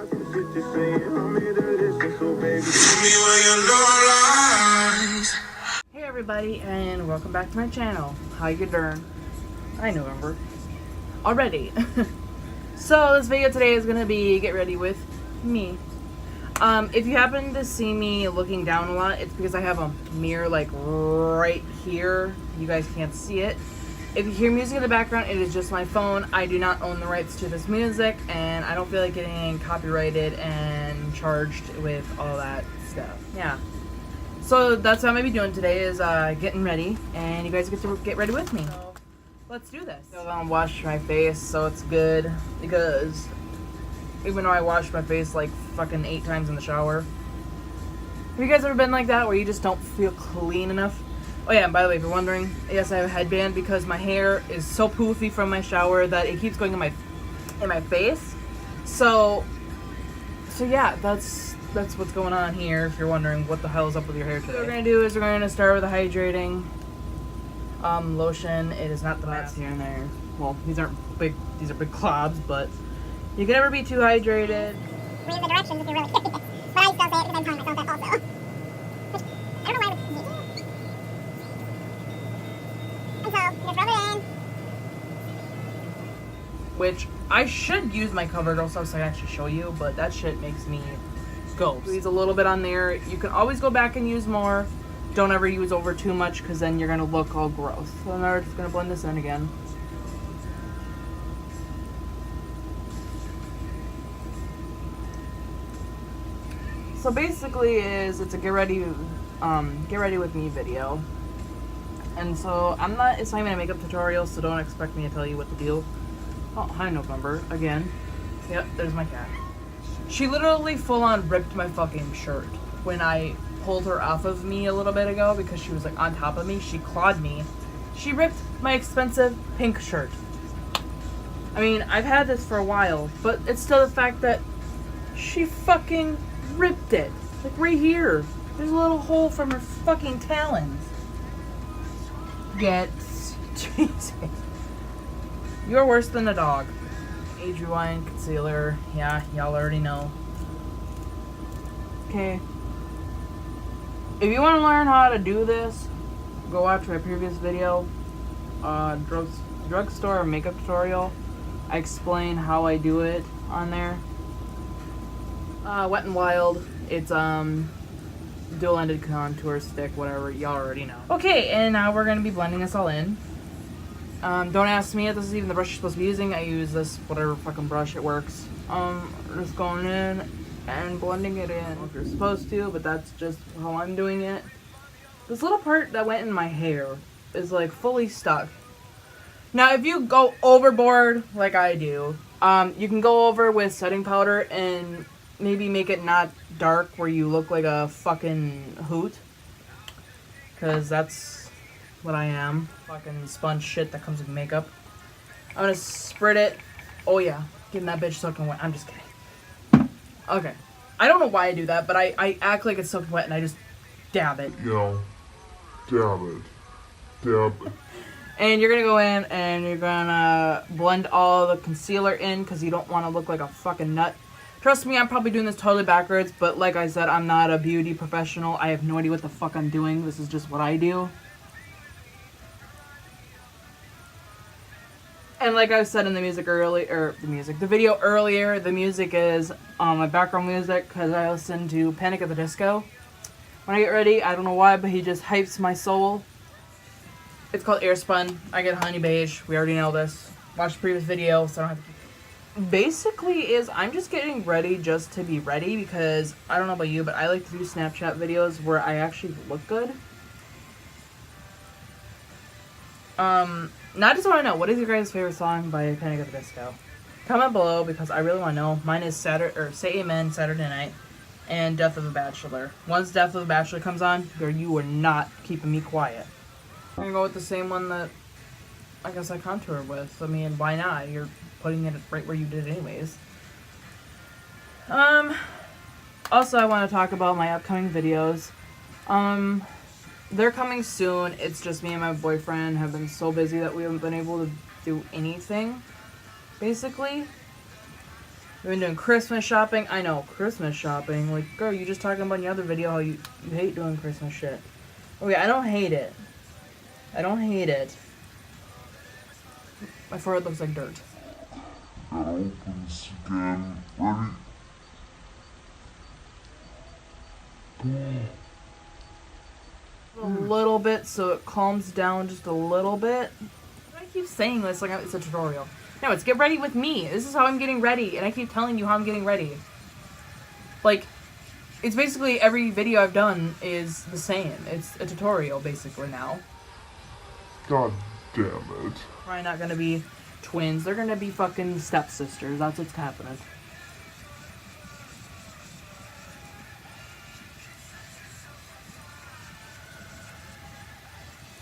Hey everybody, and welcome back to my channel. How you doing? Hi November. Already. So this video today is gonna be get ready with me. If you happen to see me looking down a lot, it's because I have a mirror like right here. You guys can't see it. If you hear music in the background, it is just my phone. I do not own the rights to this music, and I don't feel like getting copyrighted and charged with all that stuff. Yeah. So that's what I'm gonna be doing today is getting ready, and you guys get to get ready with me. So let's do this. I'm gonna wash my face so it's good, because even though I wash my face like fucking 8 times in the shower. Have you guys ever been like that where you just don't feel clean enough? Oh yeah, and by the way, if you're wondering, yes, I have a headband because my hair is so poofy from my shower that it keeps going in my face. So yeah, that's what's going on here. If you're wondering what the hell is up with your hair today, what we're gonna do is we're gonna start with a hydrating lotion. It is not the best here and there. Well, these aren't big. These are big clobs, but you can never be too hydrated. Read the directions if you're really curious. But I still say it because I'm telling myself that also. I don't know why I would. And so, just rub it in. Which I should use my CoverGirl stuff so I can actually show you, but that shit makes me go. Squeeze a little bit on there. You can always go back and use more. Don't ever use over too much because then you're gonna look all gross. So now we're just gonna blend this in again. So basically it's a get ready with me video. And so it's not even a makeup tutorial, so don't expect me to tell you what to do. Oh, hi November, again. Yep, there's my cat. She literally full on ripped my fucking shirt when I pulled her off of me a little bit ago because she was like on top of me. She clawed me. She ripped my expensive pink shirt. I mean, I've had this for a while, but it's still the fact that she fucking ripped it. Like right here. There's a little hole from her fucking talons. Jesus. You're worse than a dog. Age Rewind concealer. Yeah, y'all already know. Okay. If you want to learn how to do this, go watch my previous video. Drugstore makeup tutorial. I explain how I do it on there. Wet n Wild. It's dual-ended contour stick, whatever. Y'all already know. Okay, and now we're gonna be blending this all in. Don't ask me if this is even the brush you're supposed to be using. I use this whatever fucking brush, it works. Just going in and blending it in if you're supposed to, but that's just how I'm doing it. This little part that went in my hair is like fully stuck. Now if you go overboard like I do, you can go over with setting powder and maybe make it not dark where you look like a fucking hoot. Cause that's what I am. Fucking sponge shit that comes with makeup. I'm gonna spread it. Oh yeah, getting that bitch soaking wet. I'm just kidding. Okay. I don't know why I do that, but I act like it's soaking wet and I just dab it. Yo, dab it. Dab it. And you're gonna go in and you're gonna blend all the concealer in because you don't want to look like a fucking nut. Trust me, I'm probably doing this totally backwards, but like I said, I'm not a beauty professional. I have no idea what the fuck I'm doing. This is just what I do. And like I said in the video earlier, the music is my background music because I listen to Panic at the Disco. When I get ready, I don't know why, but he just hypes my soul. It's called Airspun. I get Honey Beige. We already know this. Watch the previous video, so I don't have to. Basically I'm just getting ready just to be ready because I don't know about you, but I like to do Snapchat videos where I actually look good. Now I just want to know, what is your guys' favorite song by Panic at the Disco? Comment below because I really want to know. Mine is Say Amen, Saturday Night, and Death of a Bachelor. Once Death of a Bachelor comes on, girl, you are not keeping me quiet. I'm gonna go with the same one that I guess I contour with. I mean, why not? You're putting it right where you did it anyways. Also I want to talk about my upcoming videos. They're coming soon. It's just me and my boyfriend have been so busy that we haven't been able to do anything, basically. been doing Christmas shopping. I know, Christmas shopping. Like, girl, you just talking about in the other video how you hate doing Christmas shit. Okay, I don't hate it. I don't hate it. My forehead looks like dirt. It opens again. Ready? A little bit so it calms down just a little bit. I keep saying this like it's a tutorial. No, it's get ready with me. This is how I'm getting ready, and I keep telling you how I'm getting ready. Like, it's basically every video I've done is the same. It's a tutorial basically now. God damn it. Probably not gonna be twins. They're gonna be fucking stepsisters. That's what's happening.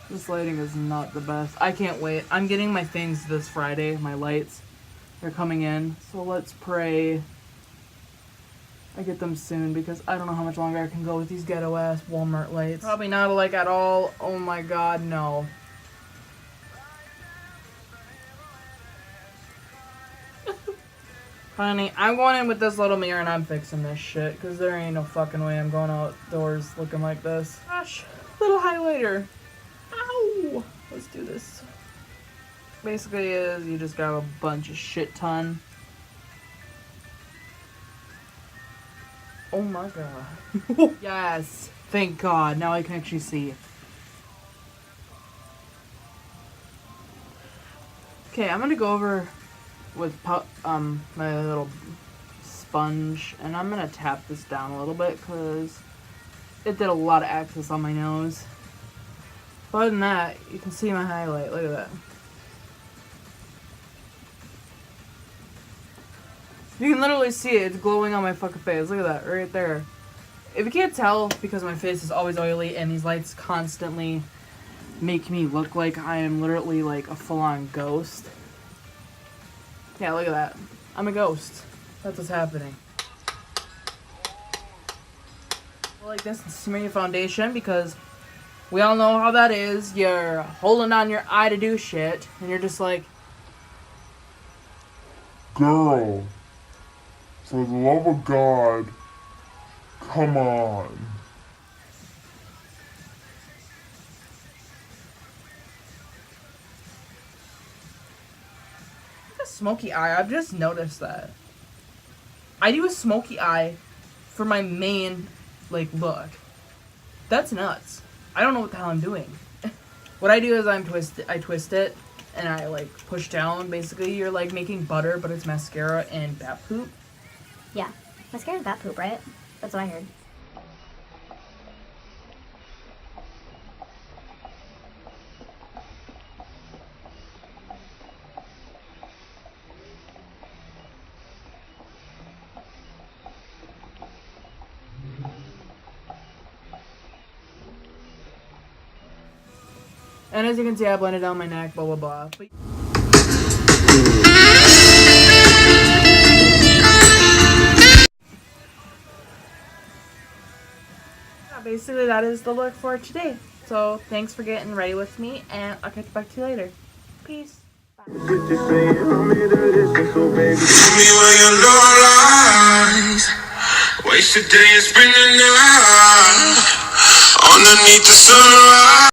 This lighting is not the best. I can't wait. I'm getting my things this Friday, my lights. They're coming in. So let's pray I get them soon because I don't know how much longer I can go with these ghetto ass Walmart lights. Probably not like at all. Oh my god, no. Honey, I'm going in with this little mirror and I'm fixing this shit because there ain't no fucking way I'm going outdoors looking like this. Gosh, little highlighter. Ow! Let's do this. Basically is you just grab a bunch of shit ton. Oh my god. Yes! Thank god. Now I can actually see. Okay, I'm gonna go over with my little sponge and I'm gonna tap this down a little bit because it did a lot of access on my nose. Other than that, you can see my highlight. Look at that. You can literally see it. It's glowing on my fucking face. Look at that. Right there. If you can't tell, because my face is always oily and these lights constantly make me look like I am literally like a full-on ghost. Yeah, look at that. I'm a ghost. That's what's happening. I like this smear foundation because we all know how that is. You're holding on your eye to do shit, and you're just like, Girl, for the love of God, come on. a smoky eye. I've just noticed that. I do a smoky eye for my main, like, look. That's nuts. I don't know what the hell I'm doing. What I do is I twist it, and I, like, push down. Basically, you're, like, making butter, but it's mascara and bat poop. Yeah. Mascara is bat poop, right? That's what I heard. And as you can see, I blended down my neck, blah, blah, blah. But yeah, basically, that is the look for today. So, thanks for getting ready with me, and I'll catch back to you later. Peace. Tell me where your love lies. Waste a day and spend the night underneath the sunrise.